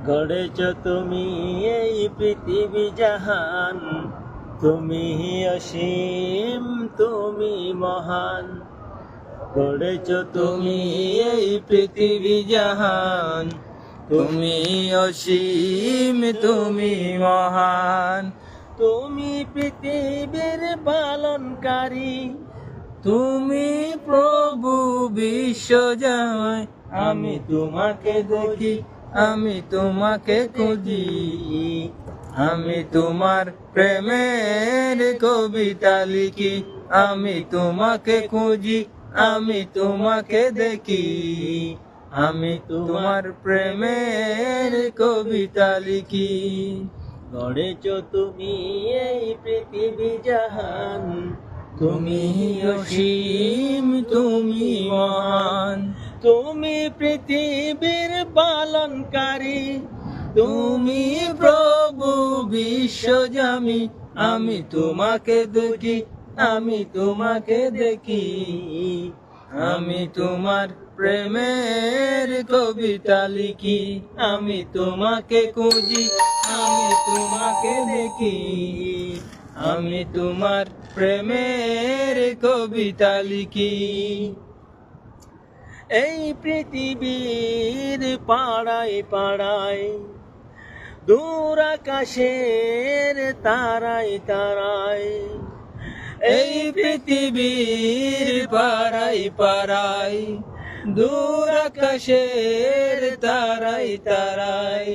গড়েছ তুমি এই পৃথিবী জাহান, তুমি অসীম তুমি মহান। গড়েছ তুমি এই পৃথিবী জাহান, তুমি অসীম তুমি মহান। তুমি পৃথিবীর পালনকারী, তুমি প্রভু বিশ্বজয়। আমি তোমাকে দেখি, আমি তোমাকে খুঁজি, আমি তোমার প্রেমের কবিতা লিখি। আমি তোমাকে খুঁজি, আমি তোমাকে দেখি, আমি তোমার প্রেমের কবিতা লিখি। গড়েছ তুমি এই পৃথিবী জাহান, তুমি অসীম তুমি মহান। তুমি পৃথিবীর পালনকারী, তুমি প্রভু বিশ্বজামি। আমি তোমাকে দেখি, আমি তোমাকে দেখি, আমি তোমার প্রেমের কবিতা লিখি। আমি তোমাকে খুঁজি, আমি তোমাকে দেখি, আমি তোমার প্রেমের কবিতা লিখি। এই পৃথিবীর পাড়ায় পাড়ায়, দূর আকাশের তারায় তারায়, এই পৃথিবীর পাড়ায় পাড়ায়, দূর আকাশের তারায় তারায়,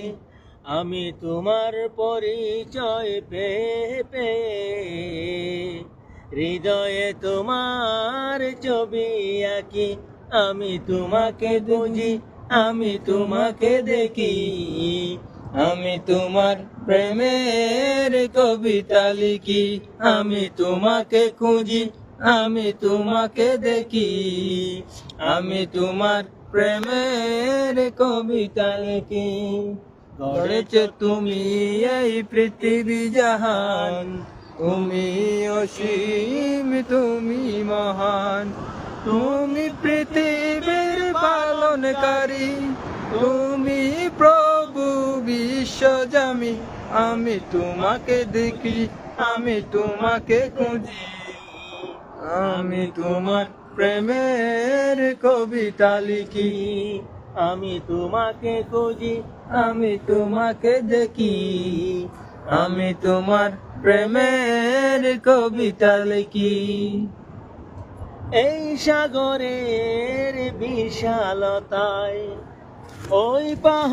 আমি তোমার পরিচয় পেয়ে পেয়ে হৃদয়ে তোমার ছবি আঁকি। আমি তোমাকে বুঝি, আমি তোমাকে দেখি, আমি তোমার প্রেমের কবিতা লিখি। আমি তোমাকে খুঁজি, আমি তোমাকে দেখি, আমি তোমার প্রেমের কবিতা লিখি। গড়েছ তুমি এই পৃথিবী জাহান, তুমি অসীম তুমি মহান। তুমি পৃথিবীর পালনকারী, তুমি প্রভু বিশ্বজামি। আমি তোমাকে দেখি, আমি তোমাকে খুঁজি, আমি তোমার প্রেমের কবিতা লিখি। আমি তোমাকে খুঁজি, আমি তোমাকে দেখি, আমি তোমার প্রেমের কবিতা লিখি। এই সাগরের বিশালতায়, ওই পাহাড়